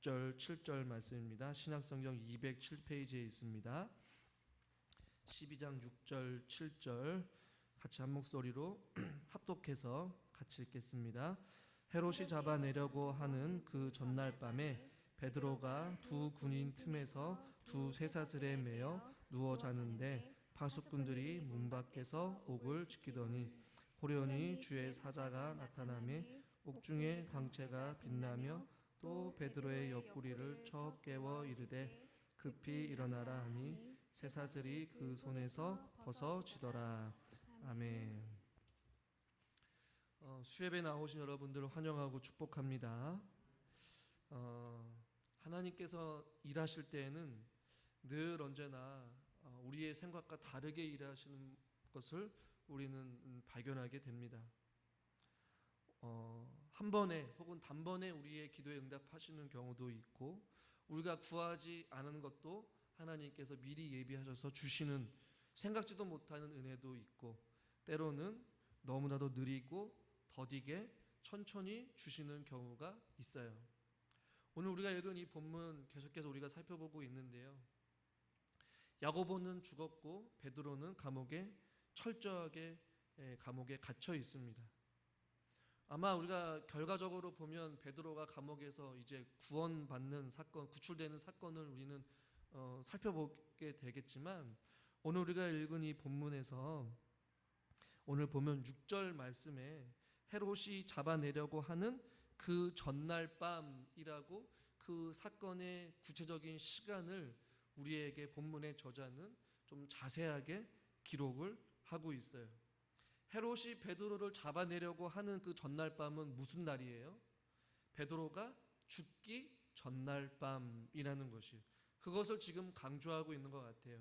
6절, 7절 말씀입니다. 신약성경 207페이지에 있습니다. 12장 6절, 7절 같이 한 목소리로 합독해서 같이 읽겠습니다. 헤롯이 잡아내려고 하는 그 전날 밤에 베드로가 두 군인 틈에서 두 쇠사슬에 매여 누워 자는데 파수꾼들이 문 밖에서 옥을 지키더니 호련히 주의 사자가 나타나매 옥중에 광채가 빛나며 또 베드로의 옆구리를 쳐 깨워 이르되 급히 일어나라 하니 쇠사슬이 그 손에서 벗어지더라. 아멘. 수협에 나오신 여러분들을 환영하고 축복합니다. 하나님께서 일하실 때에는 늘 언제나 우리의 생각과 다르게 일하시는 것을 우리는 발견하게 됩니다. 한 번에 혹은 단번에 우리의 기도에 응답하시는 경우도 있고, 우리가 구하지 않은 것도 하나님께서 미리 예비하셔서 주시는 생각지도 못하는 은혜도 있고, 때로는 너무나도 느리고 더디게 천천히 주시는 경우가 있어요. 오늘 우리가 읽은 이 본문 계속해서 우리가 살펴보고 있는데요, 야고보는 죽었고 베드로는 철저하게 감옥에 gat혀 있습니다. 아마 우리가 결과적으로 보면 베드로가 감옥에서 이제 구원받는 사건, 구출되는 사건을 우리는 살펴보게 되겠지만, 오늘 우리가 읽은 이 본문에서 오늘 보면 6절 말씀에 헤롯이 잡아내려고 하는 그 전날 밤이라고 그 사건의 구체적인 시간을 우리에게 본문의 저자는 좀 자세하게 기록을 하고 있어요. 헤롯이 베드로를 잡아내려고 하는 그 전날 밤은 무슨 날이에요? 베드로가 죽기 전날 밤이라는 것이에요. 그것을 지금 강조하고 있는 것 같아요.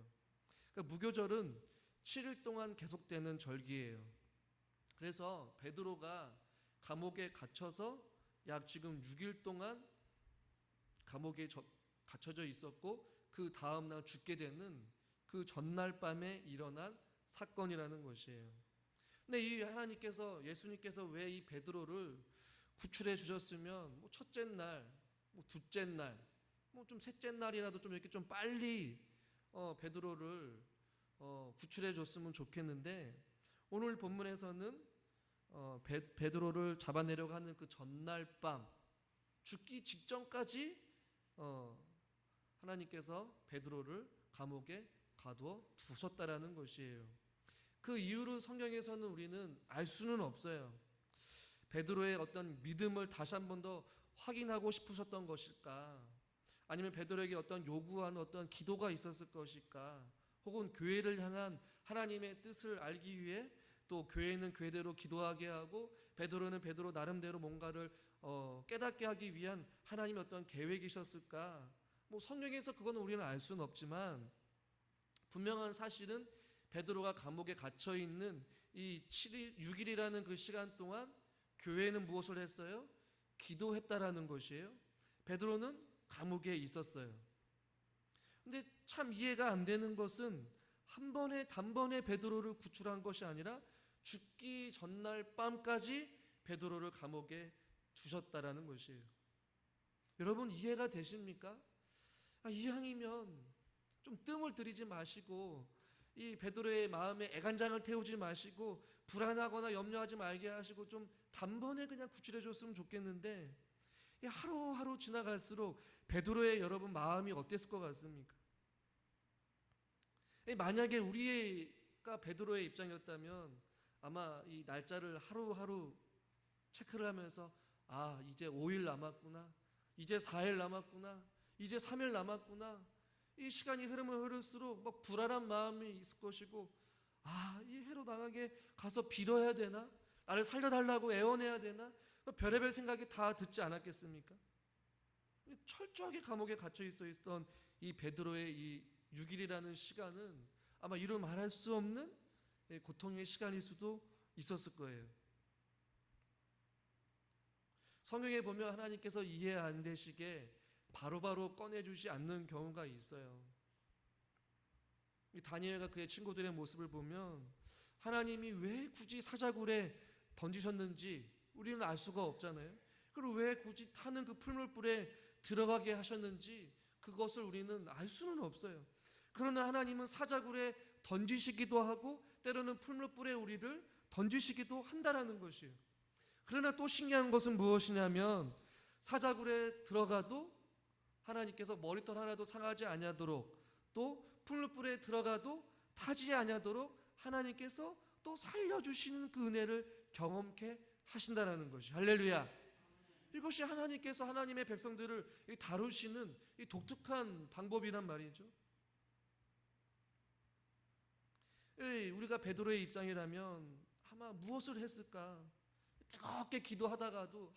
그러니까 무교절은 7일 동안 계속되는 절기예요. 그래서 베드로가 감옥에 갇혀서 약 지금 6일 동안 감옥에 갇혀져 있었고, 그 다음날 죽게 되는 그 전날 밤에 일어난 사건이라는 것이에요. 근데 이 하나님께서, 예수님께서 왜 이 베드로를 구출해 주셨으면 첫째 날, 둘째 날, 좀 셋째 날이라도 좀 이렇게 좀 빨리 베드로를 구출해 줬으면 좋겠는데, 오늘 본문에서는 베드로를 잡아내려고 하는 그 전날 밤, 죽기 직전까지 하나님께서 베드로를 감옥에 가두어 두셨다라는 것이에요. 그 이유를 성경에서는 우리는 알 수는 없어요. 베드로의 어떤 믿음을 다시 한 번 더 확인하고 싶으셨던 것일까? 아니면 베드로에게 어떤 요구한 어떤 기도가 있었을 것일까? 혹은 교회를 향한 하나님의 뜻을 알기 위해 또 교회는 교회대로 기도하게 하고 베드로는 베드로 나름대로 뭔가를 깨닫게 하기 위한 하나님의 어떤 계획이셨을까? 성경에서 그거는 우리는 알 수는 없지만, 분명한 사실은 베드로가 감옥에 갇혀 있는 이 7일, 6일이라는 그 시간 동안 교회는 무엇을 했어요? 기도했다라는 것이에요. 베드로는 감옥에 있었어요. 근데 참 이해가 안 되는 것은 한 번에 단번에 베드로를 구출한 것이 아니라 죽기 전날 밤까지 베드로를 감옥에 두셨다라는 것이에요. 여러분, 이해가 되십니까? 이왕이면 좀 뜸을 들이지 마시고 이 베드로의 마음에 애간장을 태우지 마시고 불안하거나 염려하지 말게 하시고 좀 단번에 그냥 구출해 줬으면 좋겠는데, 하루하루 지나갈수록 베드로의 여러분 마음이 어땠을 것 같습니까? 만약에 우리가 베드로의 입장이었다면 아마 이 날짜를 하루하루 체크를 하면서 이제 5일 남았구나, 이제 4일 남았구나, 이제 3일 남았구나, 이 시간이 흐르면 흐를수록 막 불안한 마음이 있을 것이고, 이 헤롯 왕에게 가서 빌어야 되나? 나를 살려달라고 애원해야 되나? 별의별 생각이 다 듣지 않았겠습니까? 철저하게 감옥에 갇혀 있었던 이 베드로의 이 6일이라는 시간은 아마 이루 말할 수 없는 고통의 시간일 수도 있었을 거예요. 성경에 보면 하나님께서 이해 안 되시게 바로바로 꺼내주지 않는 경우가 있어요. 이 다니엘과 그의 친구들의 모습을 보면 하나님이 왜 굳이 사자굴에 던지셨는지 우리는 알 수가 없잖아요. 그리고 왜 굳이 타는 그 풀물불에 들어가게 하셨는지 그것을 우리는 알 수는 없어요. 그러나 하나님은 사자굴에 던지시기도 하고 때로는 풀무불에 우리를 던지시기도 한다라는 것이에요. 그러나 또 신기한 것은 무엇이냐면 사자굴에 들어가도 하나님께서 머리털 하나도 상하지 아니하도록, 또 풀무불에 들어가도 타지 아니하도록 하나님께서 또 살려주시는 그 은혜를 경험케 하신다라는 것이, 할렐루야. 이것이 하나님께서 하나님의 백성들을 다루시는 이 독특한 방법이란 말이죠. 우리가 베드로의 입장이라면 아마 무엇을 했을까? 뜨겁게 기도하다가도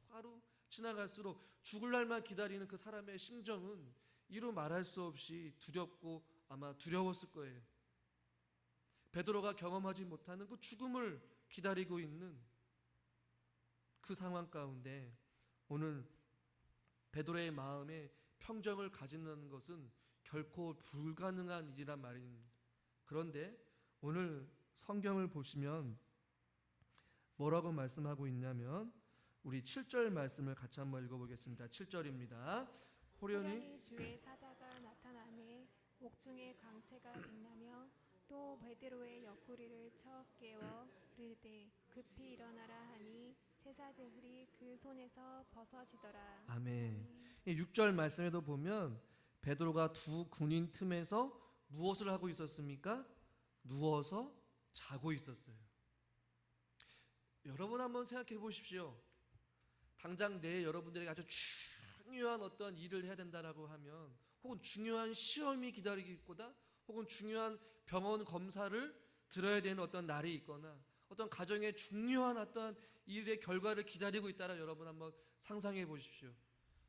하루 지나갈수록 죽을 날만 기다리는 그 사람의 심정은 이루 말할 수 없이 두렵고 아마 두려웠을 거예요. 베드로가 경험하지 못하는 그 죽음을 기다리고 있는 그 상황 가운데 오늘 베드로의 마음에 평정을 가지는 것은 결코 불가능한 일이란 말입니다. 그런데 오늘 성경을 보시면 뭐라고 말씀하고 있냐면 우리 7절 말씀을 같이 한번 읽어보겠습니다. 7절입니다. 호련히 주의 사자가 나타나매 옥중에 광채가 빛나며 또 베드로의 옆구리를 쳐 깨워 이르되 급히 일어나라 하니 채사들이 그 손에서 벗어지더라. 아멘. 6절 말씀에도 보면 베드로가 두 군인 틈에서 무엇을 하고 있었습니까? 누워서 자고 있었어요. 여러분 한번 생각해 보십시오. 당장 내일 여러분들에게 아주 중요한 어떤 일을 해야 된다라고 하면, 혹은 중요한 시험이 기다리고 있거나, 혹은 중요한 병원 검사를 들어야 되는 어떤 날이 있거나, 어떤 가정의 중요한 어떤 일의 결과를 기다리고 있다라 여러분 한번 상상해 보십시오.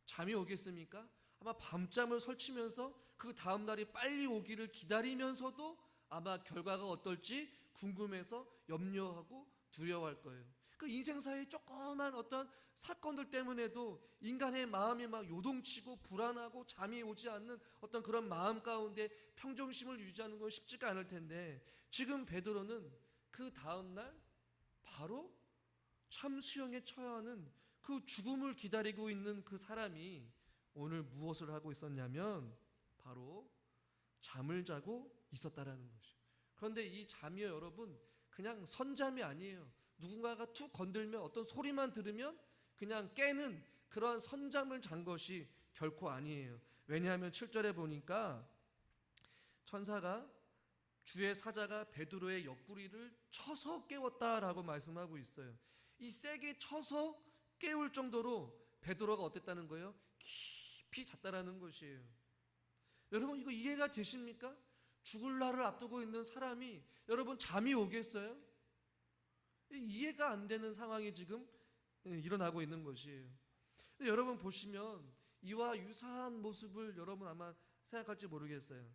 잠이 오겠습니까? 아마 밤잠을 설치면서 그 다음 날이 빨리 오기를 기다리면서도 아마 결과가 어떨지 궁금해서 염려하고 두려워할 거예요. 그 인생사의 조그만 어떤 사건들 때문에도 인간의 마음이 막 요동치고 불안하고 잠이 오지 않는 어떤 그런 마음 가운데 평정심을 유지하는 건 쉽지가 않을 텐데, 지금 베드로는 그 다음 날 바로 참수형에 처하는 그 죽음을 기다리고 있는 그 사람이 오늘 무엇을 하고 있었냐면 바로 잠을 자고 있었다라는 것이죠. 그런데 이 잠이요 여러분, 그냥 선잠이 아니에요. 누군가가 툭 건들면, 어떤 소리만 들으면 그냥 깨는 그러한 선잠을 잔 것이 결코 아니에요. 왜냐하면 7절에 보니까 천사가, 주의 사자가 베드로의 옆구리를 쳐서 깨웠다라고 말씀하고 있어요. 이 세게 쳐서 깨울 정도로 베드로가 어땠다는 거예요? 깊이 잤다라는 것이에요. 여러분 이거 이해가 되십니까? 죽을 날을 앞두고 있는 사람이 여러분 잠이 오겠어요? 이해가 안 되는 상황이 지금 일어나고 있는 것이에요. 여러분 보시면 이와 유사한 모습을 여러분 아마 생각할지 모르겠어요.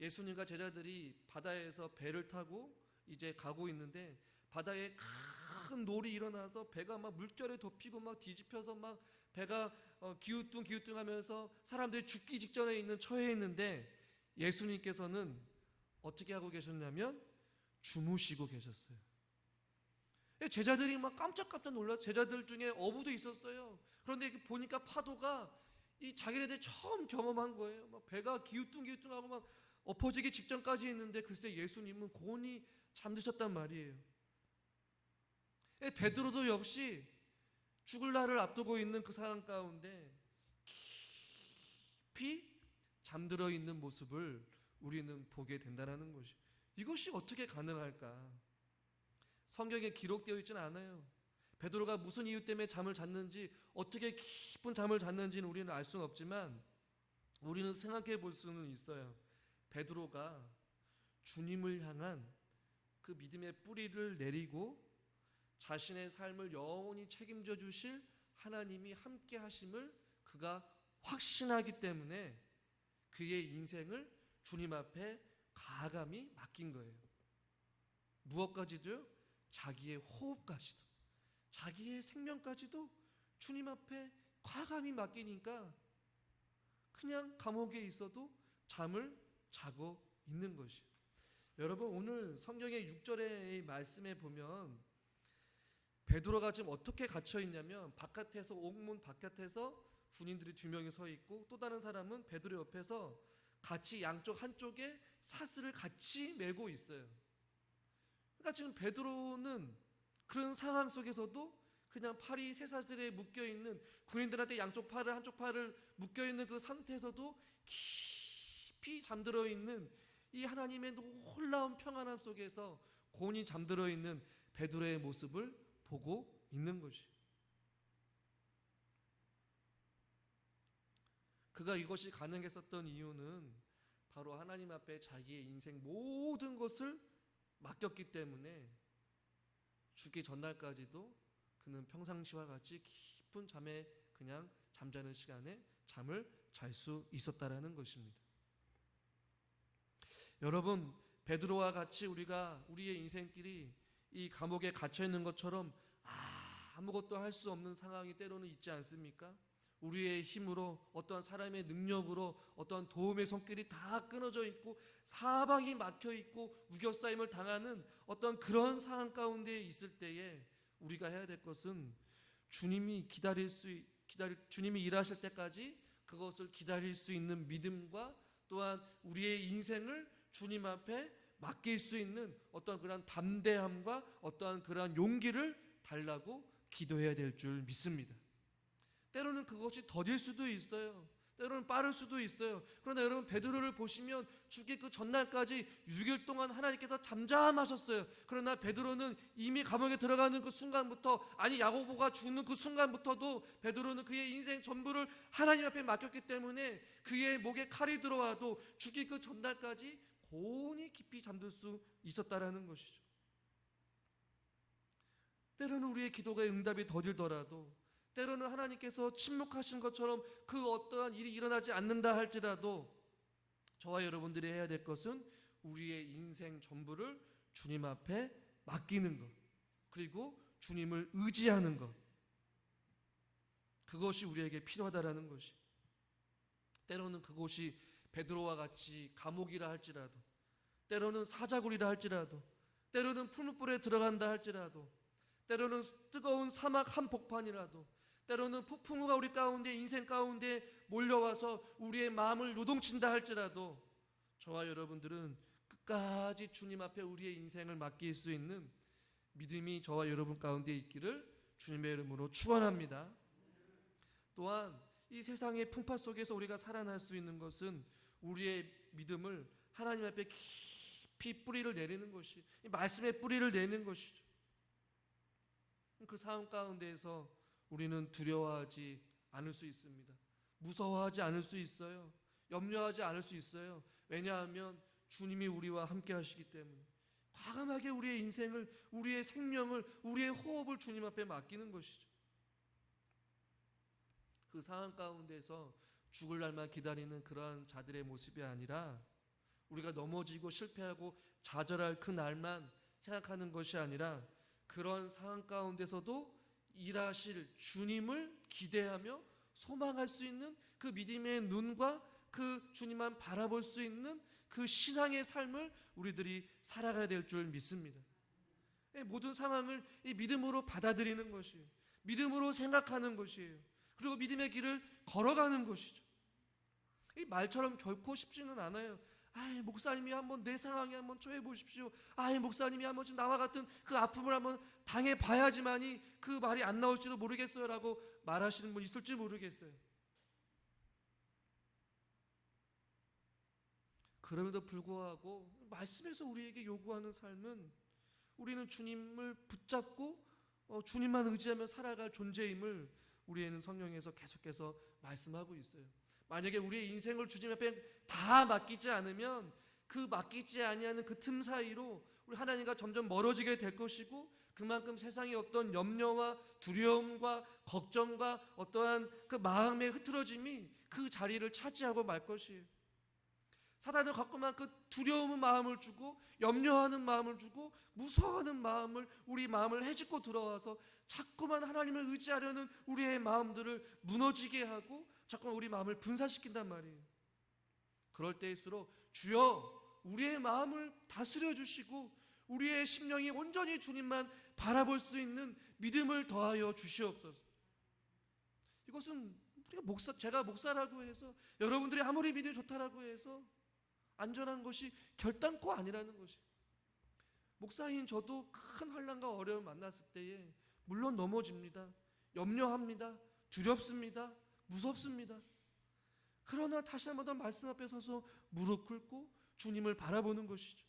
예수님과 제자들이 바다에서 배를 타고 이제 가고 있는데 바다에 큰 놀이 일어나서 배가 막 물결에 덮이고 막 뒤집혀서 막 배가 기우뚱기우뚱하면서 사람들이 죽기 직전에 있는 처해 있는데, 예수님께서는 어떻게 하고 계셨냐면 주무시고 계셨어요. 제자들이 막 깜짝깜짝 놀라. 제자들 중에 어부도 있었어요. 그런데 보니까 파도가 이 자기네들 처음 경험한 거예요. 막 배가 기우뚱기우뚱하고 막 엎어지기 직전까지 있는데 글쎄 예수님은 고온히 잠드셨단 말이에요. 베드로도 역시 죽을 날을 앞두고 있는 그 상황 가운데 깊이 잠들어 있는 모습을 우리는 보게 된다는 것이, 이것이 어떻게 가능할까? 성경에 기록되어 있지는 않아요. 베드로가 무슨 이유 때문에 잠을 잤는지, 어떻게 깊은 잠을 잤는지는 우리는 알 수는 없지만 우리는 생각해 볼 수는 있어요. 베드로가 주님을 향한 그 믿음의 뿌리를 내리고 자신의 삶을 영원히 책임져 주실 하나님이 함께 하심을 그가 확신하기 때문에 그의 인생을 주님 앞에 가감히 맡긴 거예요. 무엇까지도요? 자기의 호흡까지도, 자기의 생명까지도 주님 앞에 과감히 맡기니까 그냥 감옥에 있어도 잠을 자고 있는 것이에요. 여러분 오늘 성경의 6절의 말씀에 보면 베드로가 지금 어떻게 갇혀 있냐면, 바깥에서, 옥문 바깥에서 군인들이 2명이 서 있고 또 다른 사람은 베드로 옆에서 같이 양쪽 한쪽에 사슬을 같이 메고 있어요. 그러니까 지금 베드로는 그런 상황 속에서도 그냥 팔이 쇠사슬에 묶여 있는, 군인들한테 양쪽 팔을 한쪽 팔을 묶여 있는 그 상태에서도 깊이 잠들어 있는 이 하나님의 놀라운 평안함 속에서 곤히 잠들어 있는 베드로의 모습을 보고 있는 것이. 그가 이것이 가능했었던 이유는 바로 하나님 앞에 자기의 인생 모든 것을 맡겼기 때문에 죽기 전날까지도 그는 평상시와 같이 깊은 잠에 그냥 잠자는 시간에 잠을 잘 수 있었다라는 것입니다. 여러분, 베드로와 같이 우리가 우리의 인생길이 이 감옥에 갇혀 있는 것처럼 아무것도 할 수 없는 상황이 때로는 있지 않습니까? 우리의 힘으로, 어떠한 사람의 능력으로 어떠한 도움의 손길이 다 끊어져 있고 사방이 막혀 있고 우겨싸임을 당하는 어떤 그런 상황 가운데 있을 때에 우리가 해야 될 것은 주님이 주님이 일하실 때까지 그것을 기다릴 수 있는 믿음과 또한 우리의 인생을 주님 앞에 맡길 수 있는 어떤 그런 담대함과 어떠한 그런 용기를 달라고 기도해야 될 줄 믿습니다. 때로는 그것이 더딜 수도 있어요. 때로는 빠를 수도 있어요. 그러나 여러분, 베드로를 보시면 죽기 그 전날까지 6일 동안 하나님께서 잠잠하셨어요. 그러나 베드로는 이미 감옥에 들어가는 그 순간부터, 아니 야고보가 죽는 그 순간부터도 베드로는 그의 인생 전부를 하나님 앞에 맡겼기 때문에 그의 목에 칼이 들어와도 죽기 그 전날까지 곤히 깊이 잠들 수 있었다라는 것이죠. 때로는 우리의 기도가 응답이 더딜더라도, 때로는 하나님께서 침묵하신 것처럼 그 어떠한 일이 일어나지 않는다 할지라도 저와 여러분들이 해야 될 것은 우리의 인생 전부를 주님 앞에 맡기는 것, 그리고 주님을 의지하는 것, 그것이 우리에게 필요하다라는 것이. 때로는 그곳이 베드로와 같이 감옥이라 할지라도, 때로는 사자굴이라 할지라도, 때로는 풀무불에 들어간다 할지라도, 때로는 뜨거운 사막 한복판이라도, 때로는 폭풍우가 우리 가운데, 인생 가운데 몰려와서 우리의 마음을 요동친다 할지라도 저와 여러분들은 끝까지 주님 앞에 우리의 인생을 맡길 수 있는 믿음이 저와 여러분 가운데 있기를 주님의 이름으로 축원합니다. 또한 이 세상의 풍파 속에서 우리가 살아날 수 있는 것은 우리의 믿음을 하나님 앞에 깊이 뿌리를 내리는 것이, 이 말씀의 뿌리를 내는 것이죠. 그 상황 가운데에서 우리는 두려워하지 않을 수 있습니다. 무서워하지 않을 수 있어요. 염려하지 않을 수 있어요. 왜냐하면 주님이 우리와 함께 하시기 때문에 과감하게 우리의 인생을, 우리의 생명을, 우리의 호흡을 주님 앞에 맡기는 것이죠. 그 상황 가운데서 죽을 날만 기다리는 그러한 자들의 모습이 아니라, 우리가 넘어지고 실패하고 좌절할 그 날만 생각하는 것이 아니라, 그런 상황 가운데서도 일하실 주님을 기대하며 소망할 수 있는 그 믿음의 눈과 그 주님만 바라볼 수 있는 그 신앙의 삶을 우리들이 살아가야 될 줄 믿습니다. 모든 상황을 이 믿음으로 받아들이는 것이에요. 믿음으로 생각하는 것이에요. 그리고 믿음의 길을 걸어가는 것이죠. 이 말처럼 결코 쉽지는 않아요. 목사님이 한번 내 상황에 한번 처해 보십시오. 목사님이 한번 지금 나와 같은 그 아픔을 한번 당해 봐야지만이 그 말이 안 나올지도 모르겠어요 라고 말하시는 분 있을지 모르겠어요. 그럼에도 불구하고 말씀에서 우리에게 요구하는 삶은 우리는 주님을 붙잡고 주님만 의지하며 살아갈 존재임을 우리에는 성경에서 계속해서 말씀하고 있어요. 만약에 우리의 인생을 주님 앞에 다 맡기지 않으면 그 맡기지 아니하는 그 틈 사이로 우리 하나님과 점점 멀어지게 될 것이고, 그만큼 세상의 어떤 염려와 두려움과 걱정과 어떠한 그 마음의 흐트러짐이 그 자리를 차지하고 말 것이에요. 사단은 자꾸만 그 두려움의 마음을 주고, 염려하는 마음을 주고, 무서워하는 마음을, 우리 마음을 헤집고 들어와서 자꾸만 하나님을 의지하려는 우리의 마음들을 무너지게 하고 자꾸만 우리 마음을 분산시킨단 말이에요. 그럴 때일수록 주여 우리의 마음을 다스려 주시고 우리의 심령이 온전히 주님만 바라볼 수 있는 믿음을 더하여 주시옵소서. 이것은 제가 목사라고 해서 여러분들이 아무리 믿음이 좋다라고 해서 안전한 것이 결단코 아니라는 것이. 목사인 저도 큰 환난과 어려움을 만났을 때에 물론 넘어집니다. 염려합니다. 두렵습니다. 무섭습니다. 그러나 다시 한번 더 말씀 앞에 서서 무릎 꿇고 주님을 바라보는 것이죠.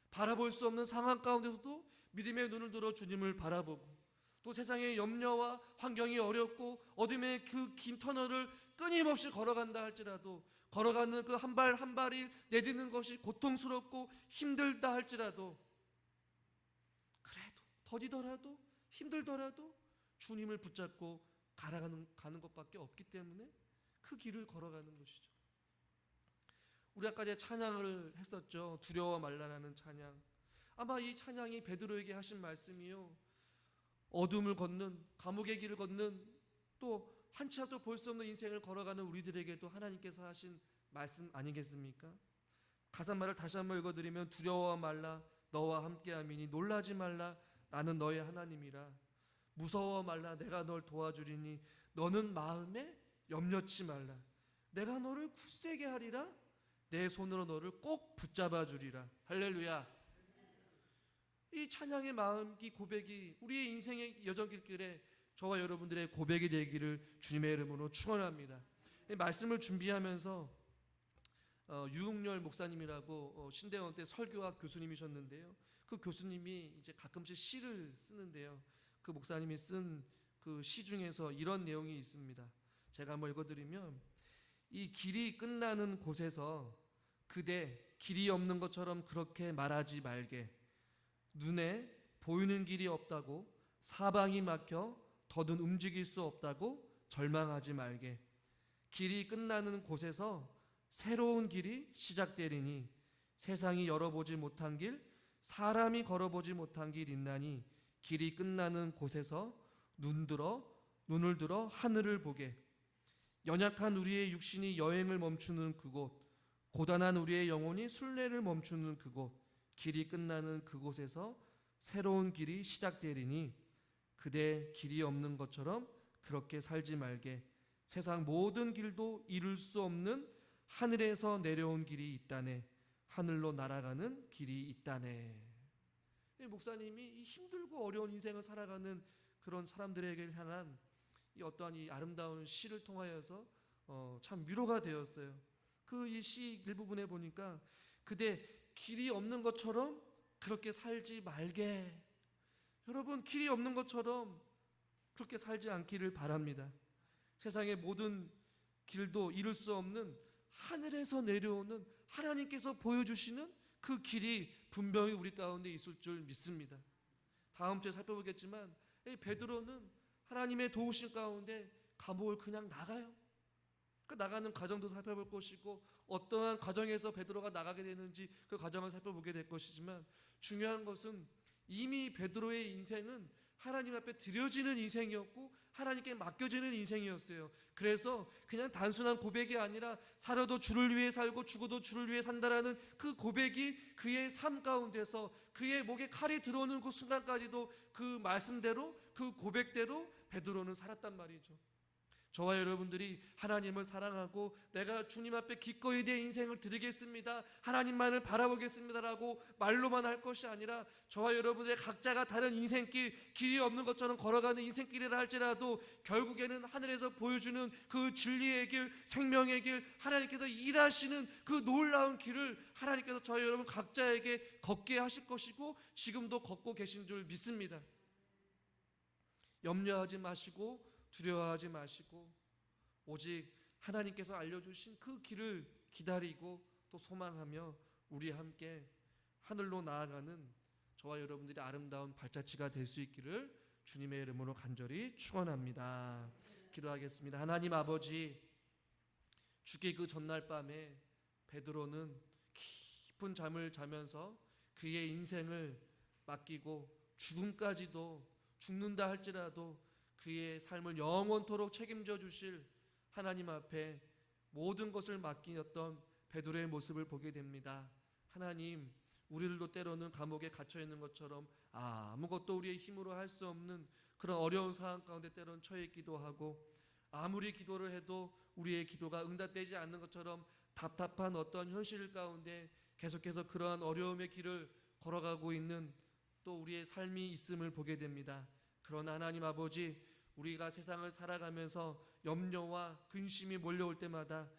바라볼 수 없는 상황 가운데서도 믿음의 눈을 들어 주님을 바라보고, 또 세상의 염려와 환경이 어렵고 어둠의 그 긴 터널을 끊임없이 걸어간다 할지라도, 걸어가는 그 한 발 한 발이 내딛는 것이 고통스럽고 힘들다 할지라도, 그래도 더디더라도 힘들더라도 주님을 붙잡고 가는 것밖에 없기 때문에 그 길을 걸어가는 것이죠. 우리 아까 이제 찬양을 했었죠. 두려워 말라라는 찬양. 아마 이 찬양이 베드로에게 하신 말씀이요, 어둠을 걷는, 감옥의 길을 걷는, 또 한치 앞도 볼 수 없는 인생을 걸어가는 우리들에게도 하나님께서 하신 말씀 아니겠습니까? 가사말을 다시 한번 읽어드리면, 두려워 말라 너와 함께함이니 놀라지 말라 나는 너의 하나님이라. 무서워 말라 내가 널 도와주리니 너는 마음에 염려치 말라. 내가 너를 굳세게 하리라. 내 손으로 너를 꼭 붙잡아 주리라. 할렐루야. 이 찬양의 마음, 이 고백이 우리의 인생의 여정길에 저와 여러분들의 고백이 되기를 주님의 이름으로 축원합니다. 말씀을 준비하면서 유흥렬 목사님이라고 신대원 때 설교학 교수님이셨는데요. 그 교수님이 이제 가끔씩 시를 쓰는데요. 그 목사님이 쓴 그 시 중에서 이런 내용이 있습니다. 제가 한번 읽어드리면, 이 길이 끝나는 곳에서 그대 길이 없는 것처럼 그렇게 말하지 말게. 눈에 보이는 길이 없다고, 사방이 막혀 더는 움직일 수 없다고 절망하지 말게. 길이 끝나는 곳에서 새로운 길이 시작되리니 세상이 열어보지 못한 길, 사람이 걸어보지 못한 길 있나니 길이 끝나는 곳에서 눈을 들어 하늘을 보게. 연약한 우리의 육신이 여행을 멈추는 그곳, 고단한 우리의 영혼이 순례를 멈추는 그곳, 길이 끝나는 그곳에서 새로운 길이 시작되리니 그대 길이 없는 것처럼 그렇게 살지 말게. 세상 모든 길도 이룰 수 없는 하늘에서 내려온 길이 있다네. 하늘로 날아가는 길이 있다네. 목사님이 이 힘들고 어려운 인생을 살아가는 그런 사람들에게 향한 이 어떠한 이 아름다운 시를 통하여서 참 위로가 되었어요. 그 이 시 일부분에 보니까, 그대 길이 없는 것처럼 그렇게 살지 말게. 여러분, 길이 없는 것처럼 그렇게 살지 않기를 바랍니다. 세상의 모든 길도 이룰 수 없는 하늘에서 내려오는 하나님께서 보여주시는 그 길이 분명히 우리 가운데 있을 줄 믿습니다. 다음 주에 살펴보겠지만, 이 베드로는 하나님의 도우심 가운데 감옥을 그냥 나가요. 그 나가는 과정도 살펴볼 것이고, 어떠한 과정에서 베드로가 나가게 되는지 그 과정을 살펴보게 될 것이지만, 중요한 것은 이미 베드로의 인생은 하나님 앞에 드려지는 인생이었고 하나님께 맡겨지는 인생이었어요. 그래서 그냥 단순한 고백이 아니라 살아도 주를 위해 살고 죽어도 주를 위해 산다라는 그 고백이 그의 삶 가운데서 그의 목에 칼이 들어오는 그 순간까지도 그 말씀대로, 그 고백대로 베드로는 살았단 말이죠. 저와 여러분들이 하나님을 사랑하고 내가 주님 앞에 기꺼이 내 인생을 드리겠습니다, 하나님만을 바라보겠습니다라고 말로만 할 것이 아니라, 저와 여러분들의 각자가 다른 인생길, 길이 없는 것처럼 걸어가는 인생길이라 할지라도 결국에는 하늘에서 보여주는 그 진리의 길, 생명의 길, 하나님께서 일하시는 그 놀라운 길을 하나님께서 저희 여러분 각자에게 걷게 하실 것이고 지금도 걷고 계신 줄 믿습니다. 염려하지 마시고 두려워하지 마시고 오직 하나님께서 알려주신 그 길을 기다리고 또 소망하며 우리 함께 하늘로 나아가는 저와 여러분들이 아름다운 발자취가 될 수 있기를 주님의 이름으로 간절히 축원합니다. 기도하겠습니다. 하나님 아버지, 죽기 그 전날 밤에 베드로는 깊은 잠을 자면서 그의 인생을 맡기고 죽음까지도, 죽는다 할지라도 그의 삶을 영원토록 책임져 주실 하나님 앞에 모든 것을 맡기었던 베드로의 모습을 보게 됩니다. 하나님, 우리들도 때로는 감옥에 갇혀 있는 것처럼 아무것도 우리의 힘으로 할 수 없는 그런 어려운 상황 가운데 때로는 처해 있기도 하고, 아무리 기도를 해도 우리의 기도가 응답되지 않는 것처럼 답답한 어떤 현실 가운데 계속해서 그러한 어려움의 길을 걸어가고 있는 또 우리의 삶이 있음을 보게 됩니다. 그러나 하나님 아버지, 우리가 세상을 살아가면서 염려와 근심이 몰려올 때마다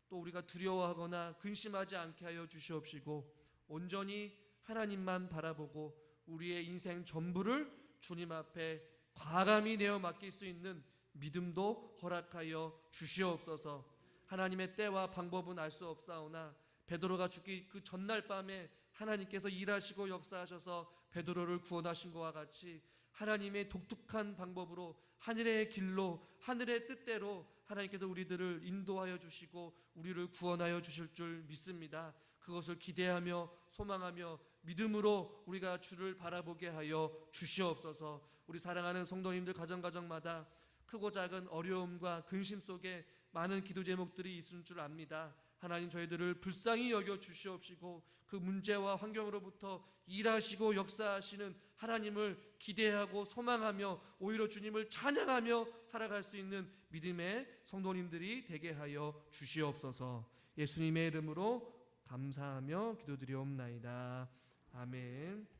또 우리가 두려워하거나 근심하지 않게 하여 주시옵시고 온전히 하나님만 바라보고 우리의 인생 전부를 주님 앞에 과감히 내어 맡길 수 있는 믿음도 허락하여 주시옵소서. 하나님의 때와 방법은 알 수 없사오나 베드로가 죽기 그 전날 밤에 하나님께서 일하시고 역사하셔서 베드로를 구원하신 것과 같이 하나님의 독특한 방법으로 하늘의 길로 하늘의 뜻대로 하나님께서 우리들을 인도하여 주시고 우리를 구원하여 주실 줄 믿습니다. 그것을 기대하며 소망하며 믿음으로 우리가 주를 바라보게 하여 주시옵소서. 우리 사랑하는 성도님들 가정마다 크고 작은 어려움과 근심 속에 많은 기도 제목들이 있을 줄 압니다. 하나님, 저희들을 불쌍히 여겨 주시옵시고 그 문제와 환경으로부터 일하시고 역사하시는 하나님을 기대하고 소망하며 오히려 주님을 찬양하며 살아갈 수 있는 믿음의 성도님들이 되게 하여 주시옵소서. 예수님의 이름으로 감사하며 기도드리옵나이다. 아멘.